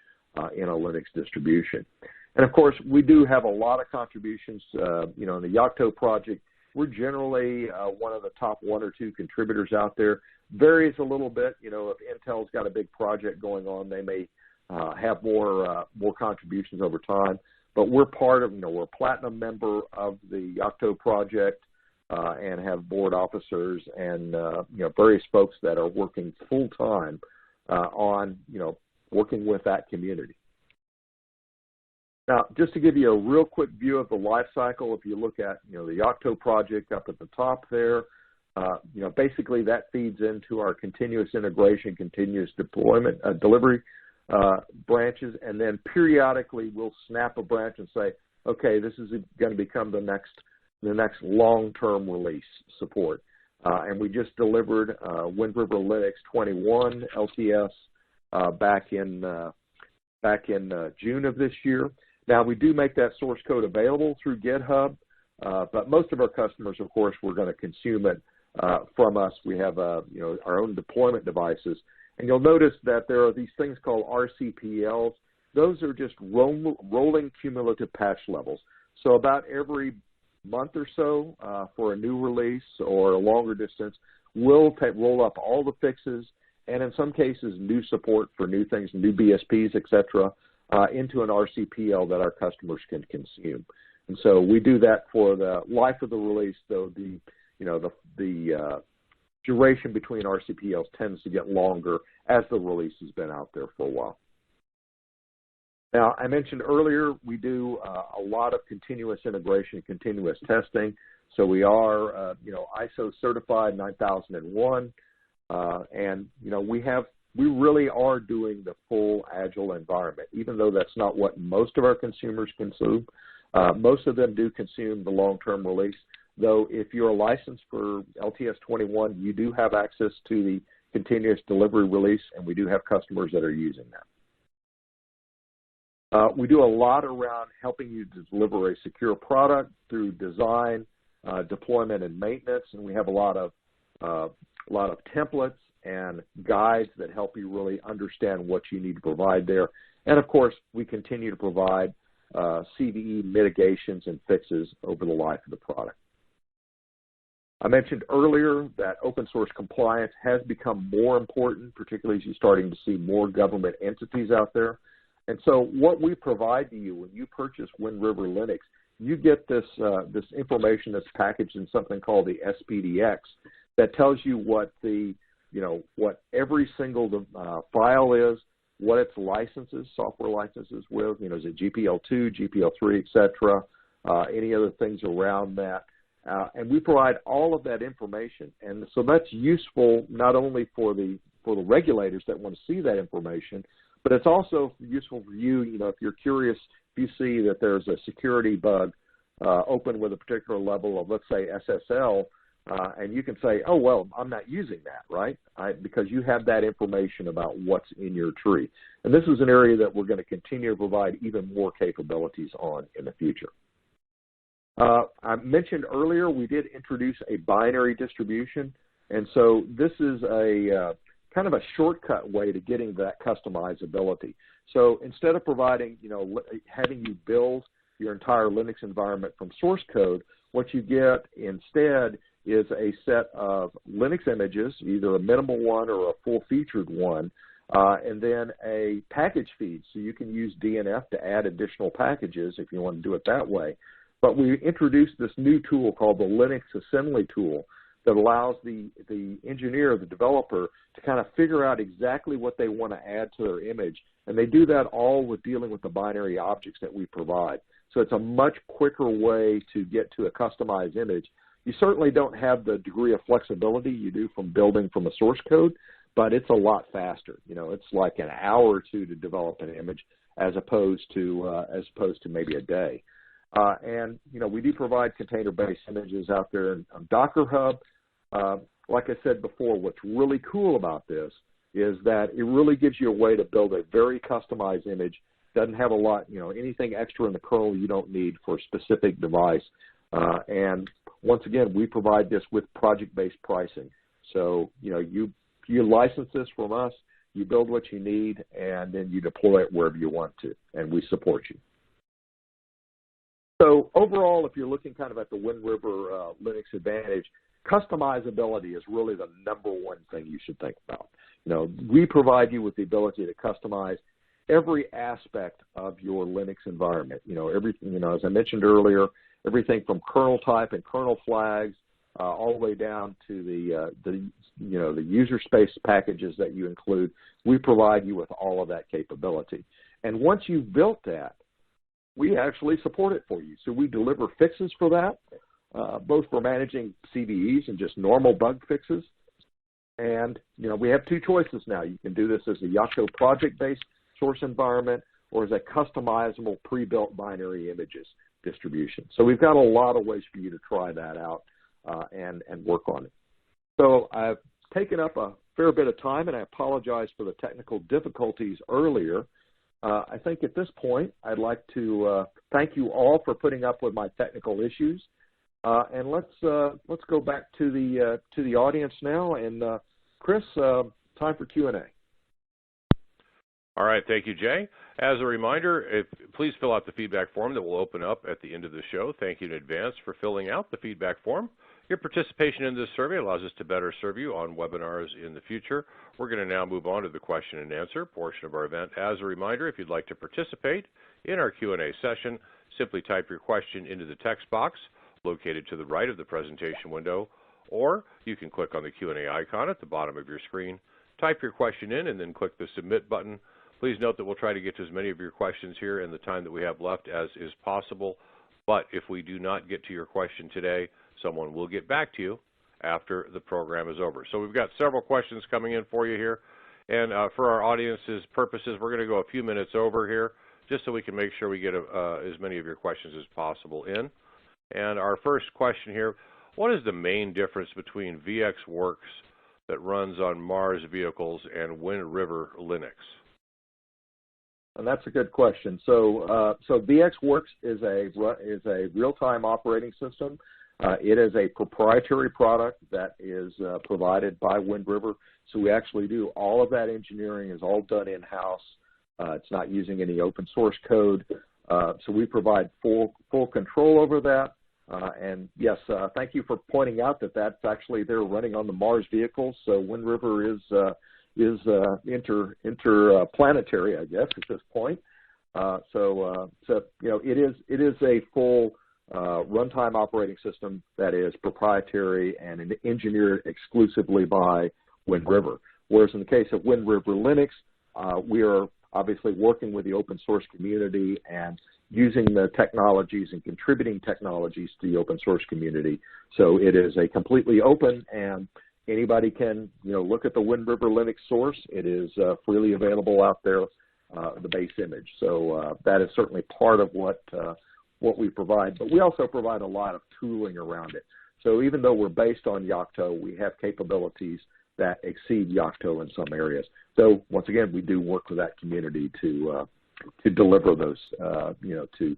[SPEAKER 3] in a Linux distribution. And of course, we do have a lot of contributions. In the Yocto project, we're generally one of the top 1 or 2 contributors out there. Varies a little bit. If Intel's got a big project going on, they may have more contributions over time. But we're part of, we're a platinum member of the Yocto project and have board officers and various folks that are working full time on working with that community. Now, just to give you a real quick view of the life cycle, if you look at the Yocto project up at the top there, basically that feeds into our continuous integration, continuous deployment, delivery branches, and then periodically we'll snap a branch and say, okay, this is going to become the next long-term release support. And we just delivered Wind River Linux 21 LTS back in June of this year. Now, we do make that source code available through GitHub, but most of our customers, of course, we're going to consume it from us. We have our own deployment devices. And you'll notice that there are these things called RCPLs. Those are just rolling cumulative patch levels. So about every month or so for a new release or a longer distance, we'll roll up all the fixes and in some cases new support for new things, new BSPs, et cetera, into an RCPL that our customers can consume. And so we do that for the life of the release, though the duration between RCPLs tends to get longer as the release has been out there for a while. Now, I mentioned earlier we do a lot of continuous integration, continuous testing. So we are, ISO certified 9001, and we really are doing the full Agile environment, even though that's not what most of our consumers consume. Most of them do consume the long-term release, though if you're licensed for LTS 21, you do have access to the continuous delivery release, and we do have customers that are using that. We do a lot around helping you to deliver a secure product through design, deployment, and maintenance, and we have a lot of templates and guides that help you really understand what you need to provide there. And of course, we continue to provide CVE mitigations and fixes over the life of the product. I mentioned earlier that open source compliance has become more important, particularly as you're starting to see more government entities out there. And so what we provide to you when you purchase Wind River Linux, you get this information that's packaged in something called the SPDX that tells you what what every single file is, what its licenses, software licenses with, is it GPL2, GPL3, et cetera, any other things around that. And we provide all of that information. And so that's useful not only for the regulators that want to see that information, but it's also useful for you, if you're curious, if you see that there's a security bug open with a particular level of, let's say, SSL, and you can say, oh, well, I'm not using that, right? Because you have that information about what's in your tree. And this is an area that we're going to continue to provide even more capabilities on in the future. I mentioned earlier we did introduce a binary distribution, and so this is a kind of a shortcut way to getting that customizability. So instead of providing, having you build your entire Linux environment from source code, what you get instead is a set of Linux images, either a minimal one or a full-featured one, and then a package feed. So you can use DNF to add additional packages if you want to do it that way. But we introduced this new tool called the Linux Assembly tool that allows the engineer, the developer, to kind of figure out exactly what they want to add to their image. And they do that all with dealing with the binary objects that we provide. So it's a much quicker way to get to a customized image. You certainly don't have the degree of flexibility you do from building from a source code, but it's a lot faster. It's like an hour or two to develop an image as opposed to maybe a day. And we do provide container-based images out there on Docker Hub. Like I said before, what's really cool about this is that it really gives you a way to build a very customized image doesn't have a lot, anything extra in the kernel you don't need for a specific device. And once again, we provide this with project-based pricing. So, you license this from us, you build what you need, and then you deploy it wherever you want to, and we support you. So overall, if you're looking kind of at the Wind River Linux Advantage, customizability is really the number one thing you should think about. We provide you with the ability to customize every aspect of your Linux environment. Everything, as I mentioned earlier, everything from kernel type and kernel flags all the way down to the user space packages that you include. We provide you with all of that capability. And once you've built that, we actually support it for you. So we deliver fixes for that, both for managing CVEs and just normal bug fixes. And, we have two choices now. You can do this as a Yocto project-based source environment or as a customizable pre-built binary images distribution. So we've got a lot of ways for you to try that out and work on it. So I've taken up a fair bit of time, and I apologize for the technical difficulties earlier. I think at this point, I'd like to thank you all for putting up with my technical issues. And let's go back to the audience now. And Chris, time for Q&A.
[SPEAKER 1] All right, thank you, Jay. As a reminder, please fill out the feedback form that will open up at the end of the show. Thank you in advance for filling out the feedback form. Your participation in this survey allows us to better serve you on webinars in the future. We're going to now move on to the question and answer portion of our event. As a reminder, if you'd like to participate in our Q&A session, simply type your question into the text box located to the right of the presentation window, or you can click on the Q&A icon at the bottom of your screen, type your question in, and then click the Submit button. Please note that we'll try to get to as many of your questions here in the time that we have left as is possible, but if we do not get to your question today, someone will get back to you after the program is over. So we've got several questions coming in for you here, and for our audience's purposes, we're going to go a few minutes over here just so we can make sure we get as many of your questions as possible in. And our first question here, what is the main difference between VxWorks that runs on Mars vehicles and Wind River Linux?
[SPEAKER 3] And that's a good question. So VxWorks is a real-time operating system. It is a proprietary product that is provided by Wind River. So we actually do all of that engineering is all done in-house. It's not using any open source code. So we provide full control over that. And yes, thank you for pointing out that that's actually they're running on the Mars vehicles. So Wind River is interplanetary, I guess, at this point. It is a full runtime operating system that is proprietary and engineered exclusively by Wind River. Whereas in the case of Wind River Linux, we are obviously working with the open source community and using the technologies and contributing technologies to the open source community. So it is a completely open, and anybody can look at the Wind River Linux source. It is freely available out there, the base image. So that is certainly part of what we provide, but we also provide a lot of tooling around it. So even though we're based on Yocto, we have capabilities that exceed Yocto in some areas. So once again, we do work with that community to deliver those, to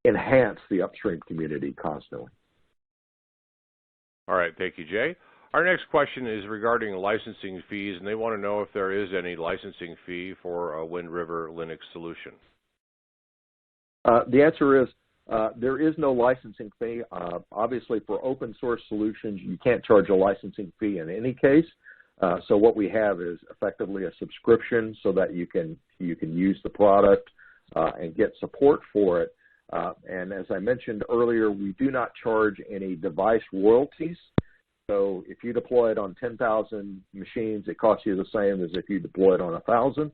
[SPEAKER 3] enhance the upstream community constantly.
[SPEAKER 1] All right, thank you, Jay. Our next question is regarding licensing fees, and they want to know if there is any licensing fee for a Wind River Linux solution.
[SPEAKER 3] The answer is there is no licensing fee. Obviously, for open source solutions, you can't charge a licensing fee in any case. So what we have is effectively a subscription so that you can use the product and get support for it. And as I mentioned earlier, we do not charge any device royalties. So if you deploy it on 10,000 machines, it costs you the same as if you deploy it on 1,000.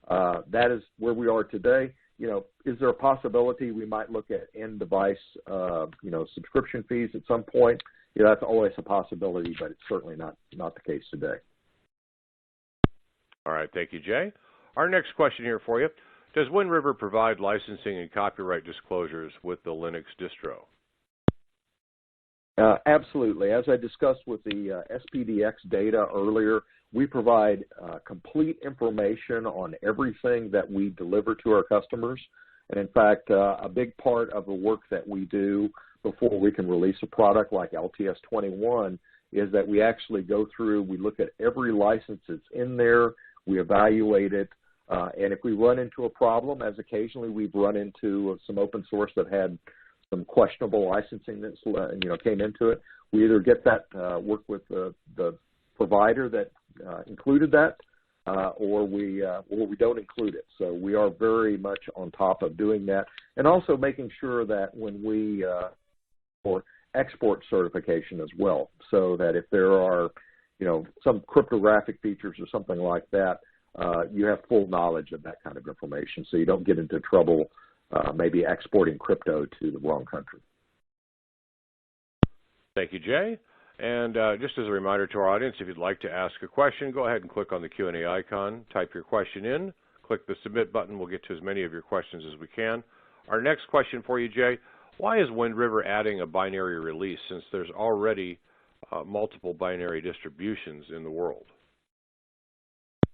[SPEAKER 3] That is where we are today. Is there a possibility we might look at in-device, subscription fees at some point? That's always a possibility, but it's certainly not the case today.
[SPEAKER 1] All right, thank you, Jay. Our next question here for you. Does Wind River provide licensing and copyright disclosures with the Linux distro?
[SPEAKER 3] Absolutely. As I discussed with the SPDX data earlier, We provide complete information on everything that we deliver to our customers. And in fact, a big part of the work that we do before we can release a product like LTS-21 is that we actually go through, we look at every license that's in there, we evaluate it, and if we run into a problem, as occasionally we've run into some open source that had some questionable licensing that came into it, we either get that work with the provider that included that, or we don't include it. So we are very much on top of doing that, and also making sure that when we for export certification as well, so that if there are some cryptographic features or something like that, you have full knowledge of that kind of information, so you don't get into trouble maybe exporting crypto to the wrong country.
[SPEAKER 1] Thank you, Jay. And just as a reminder to our audience, if you'd like to ask a question, go ahead and click on the Q&A icon, type your question in, click the submit button. We'll get to as many of your questions as we can. Our next question for you, Jay, why is Wind River adding a binary release since there's already multiple binary distributions in the world?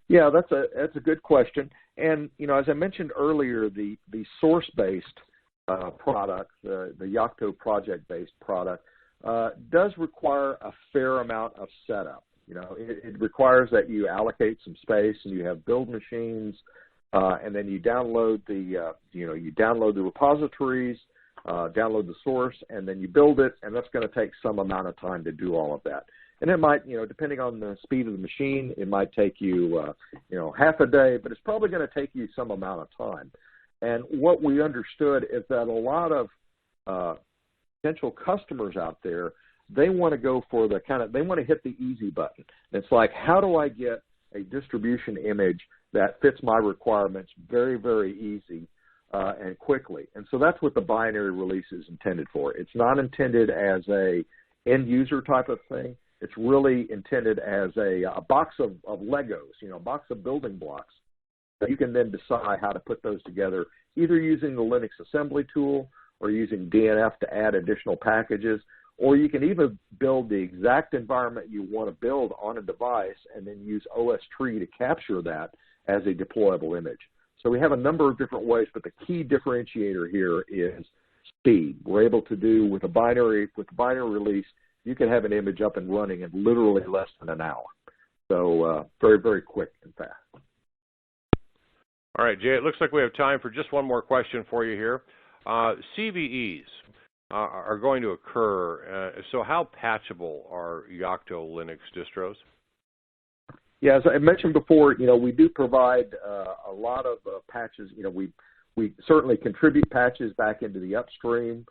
[SPEAKER 3] Yeah, that's a good question. And as I mentioned earlier, the source-based product, the Yocto project-based product, does require a fair amount of setup. It requires that you allocate some space and you have build machines, and then you download the repositories, download the source, and then you build it, and that's going to take some amount of time to do all of that. And it might, depending on the speed of the machine, it might take you, half a day, but it's probably going to take you some amount of time. And what we understood is that a lot of potential customers out there, they want to go for they want to hit the easy button. It's like, how do I get a distribution image that fits my requirements very, very easy and quickly? And so that's what the binary release is intended for. It's not intended as a end user type of thing. It's really intended as a box of Legos, a box of building blocks that you can then decide how to put those together, either using the Linux assembly tool or using DNF to add additional packages, or you can even build the exact environment you want to build on a device and then use OSTree to capture that as a deployable image. So we have a number of different ways, but the key differentiator here is speed. We're able to do with the binary release, you can have an image up and running in literally less than an hour. So very, very quick and fast.
[SPEAKER 1] All right, Jay, it looks like we have time for just one more question for you here. CVEs are going to occur. So how patchable are Yocto Linux distros?
[SPEAKER 3] Yeah, as I mentioned before, we do provide a lot of patches. We certainly contribute patches back into the upstream,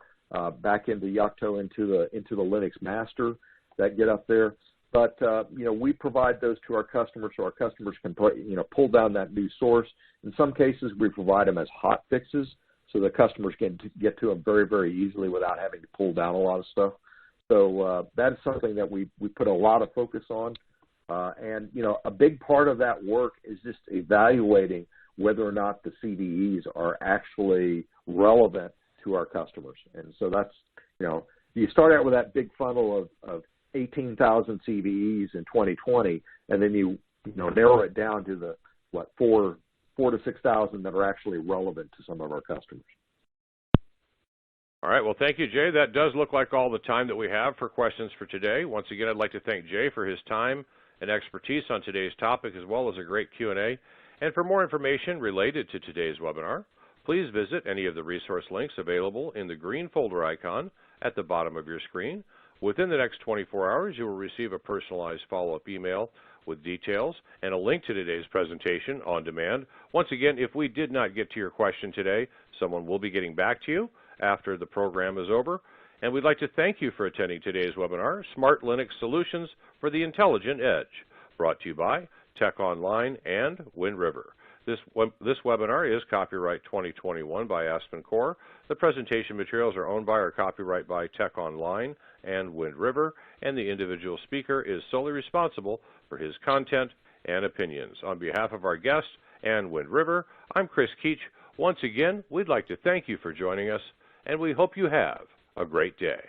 [SPEAKER 3] back into Yocto, into the Linux master that get up there. But we provide those to our customers so our customers can pull down that new source. In some cases, we provide them as hot fixes so the customers can get to them very, very easily without having to pull down a lot of stuff. So that is something that we put a lot of focus on. And a big part of that work is just evaluating whether or not the CVEs are actually relevant to our customers. And so that's, you start out with that big funnel of 18,000 CVEs in 2020, and then you narrow it down to the, 4,000 to 6,000 that are actually relevant to some of our customers.
[SPEAKER 1] All right. Well, thank you, Jay. That does look like all the time that we have for questions for today. Once again, I'd like to thank Jay for his time and expertise on today's topic, as well as a great Q&A. And for more information related to today's webinar, please visit any of the resource links available in the green folder icon at the bottom of your screen. Within the next 24 hours, you will receive a personalized follow-up email with details and a link to today's presentation on demand. Once again, if we did not get to your question today, someone will be getting back to you after the program is over. And we'd like to thank you for attending today's webinar, Smart Linux Solutions for the Intelligent Edge, brought to you by Tech Online and Wind River. This webinar is copyright 2021 by AspenCore. The presentation materials are owned by or copyright by Tech Online and Wind River, and the individual speaker is solely responsible for his content and opinions. On behalf of our guest and Wind River, I'm Chris Keach. Once again, we'd like to thank you for joining us, and we hope you have a great day.